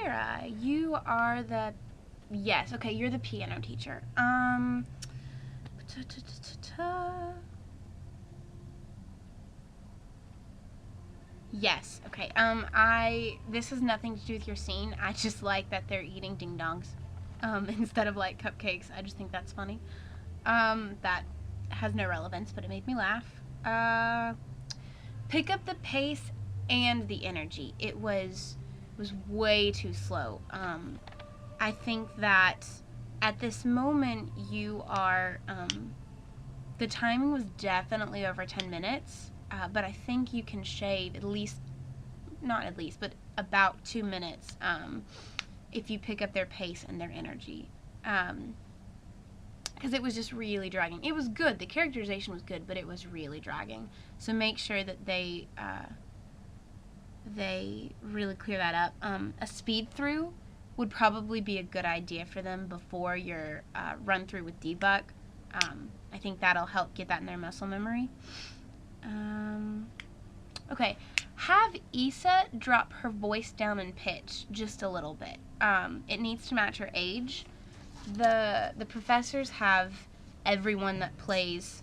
Sarah, you are the... Yes, okay, you're the piano teacher. Yes, okay. This has nothing to do with your scene. I just like that they're eating ding dongs, instead of like cupcakes. I just think that's funny. That has no relevance, but it made me laugh. Pick up the pace and the energy. It was way too slow. I think that at this moment you are, the timing was definitely over 10 minutes, but I think you can shave at least, not at least, but about 2 minutes, if you pick up their pace and their energy. Because it was just really dragging. It was good. The characterization was good, but it was really dragging. So make sure that they really clear that up. A speed through would probably be a good idea for them before your run through with debug. I think that'll help get that in their muscle memory. Okay, have Issa drop her voice down in pitch just a little bit. It needs to match her age. The professors have everyone that plays,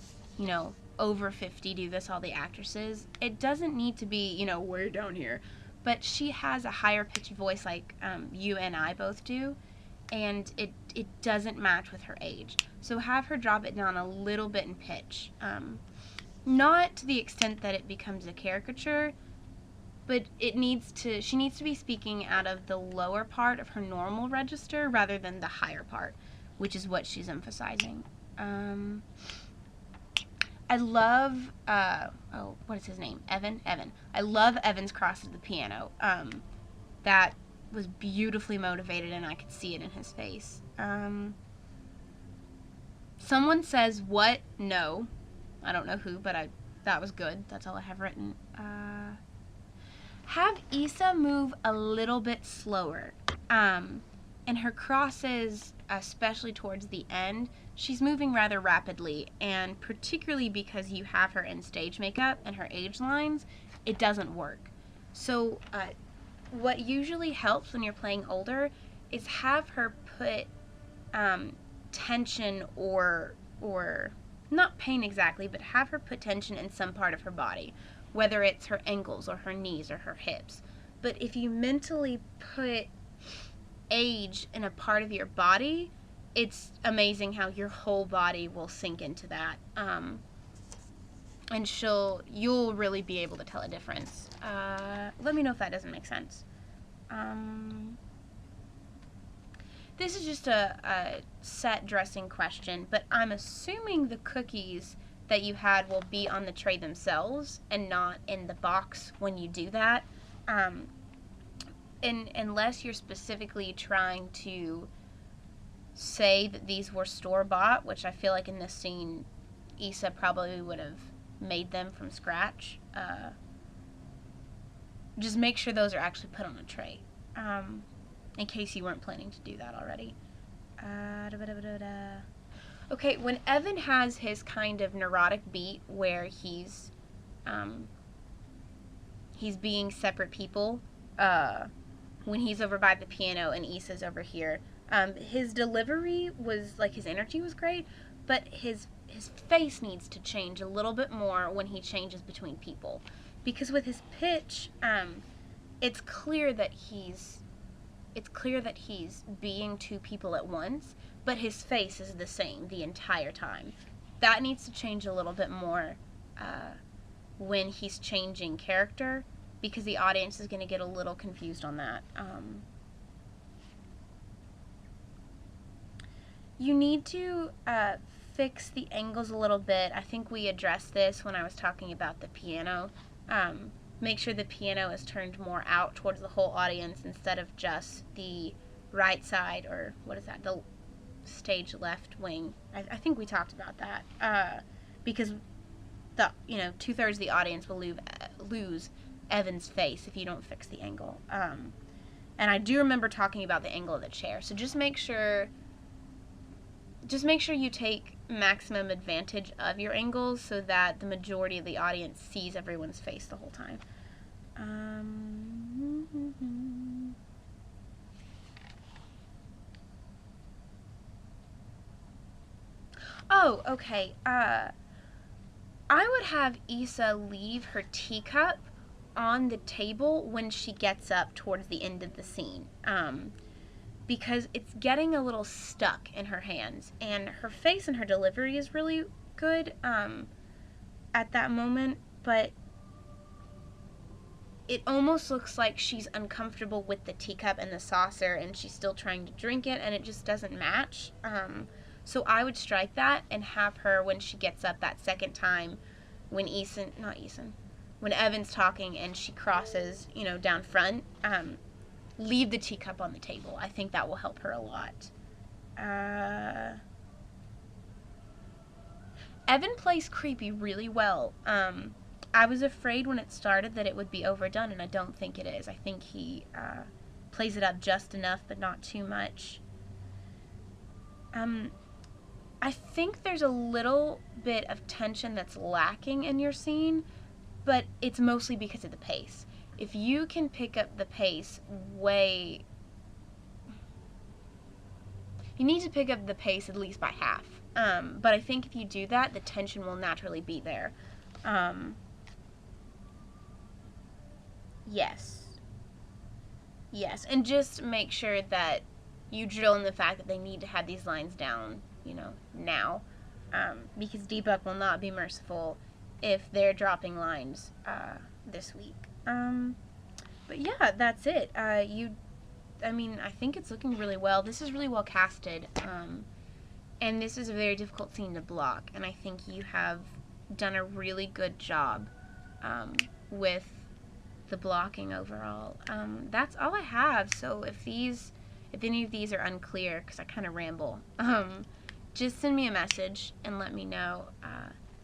over 50 do this, all the actresses. It doesn't need to be, way down here. But she has a higher pitched voice like you and I both do, and it doesn't match with her age. So have her drop it down a little bit in pitch. Not to the extent that it becomes a caricature, but she needs to be speaking out of the lower part of her normal register rather than the higher part, which is what she's emphasizing. I love, what is his name? Evan? I love Evan's cross of the piano. That was beautifully motivated, and I could see it in his face. Someone says, what? No. I don't know who, but that was good. That's all I have written. Have Issa move a little bit slower. And her crosses, especially towards the end, she's moving rather rapidly, and particularly because you have her in stage makeup and her age lines, it doesn't work. So what usually helps when you're playing older is have her put tension or not pain exactly, but have her put tension in some part of her body, whether it's her ankles or her knees or her hips. But if you mentally put age in a part of your body, it's amazing how your whole body will sink into that. And you'll really be able to tell a difference. Let me know if that doesn't make sense. This is just a set dressing question, but I'm assuming the cookies that you had will be on the tray themselves and not in the box when you do that. Unless you're specifically trying to say that these were store-bought, which I feel like in this scene, Issa probably would have made them from scratch. Just make sure those are actually put on a tray, in case you weren't planning to do that already. Okay, when Evan has his kind of neurotic beat where he's being separate people, when he's over by the piano and Issa's over here, his delivery was, like, his energy was great, but his face needs to change a little bit more when he changes between people. Because with his pitch, it's clear that he's being two people at once, but his face is the same the entire time. That needs to change a little bit more when he's changing character, because the audience is going to get a little confused on that. You need to fix the angles a little bit. I think we addressed this when I was talking about the piano. Make sure the piano is turned more out towards the whole audience instead of just the right side, or what is that, the stage left wing. I think we talked about that. Because the 2/3 of the audience will lose Evan's face if you don't fix the angle. And I do remember talking about the angle of the chair. So just make sure you take maximum advantage of your angles so that the majority of the audience sees everyone's face the whole time. Oh, okay. I would have Issa leave her teacup on the table when she gets up towards the end of the scene. Because it's getting a little stuck in her hands, and her face and her delivery is really good at that moment, but it almost looks like she's uncomfortable with the teacup and the saucer, and she's still trying to drink it, and it just doesn't match. So I would strike that and have her, when she gets up that second time, when when Evan's talking and she crosses, down front, leave the teacup on the table. I think that will help her a lot. Evan plays creepy really well. I was afraid when it started that it would be overdone, and I don't think it is. I think he plays it up just enough, but not too much. I think there's a little bit of tension that's lacking in your scene, but it's mostly because of the pace. If you can pick up the pace you need to pick up the pace at least by half. But I think if you do that, the tension will naturally be there. Yes. Yes, and just make sure that you drill in the fact that they need to have these lines down, now. Because Deepak will not be merciful if they're dropping lines this week. But yeah, that's it. I think it's looking really well. This is really well casted. And this is a very difficult scene to block. And I think you have done a really good job with the blocking overall. That's all I have. So if any of these are unclear, because I kind of ramble, just send me a message and let me know.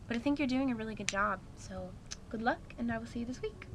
But I think you're doing a really good job. So good luck, and I will see you this week.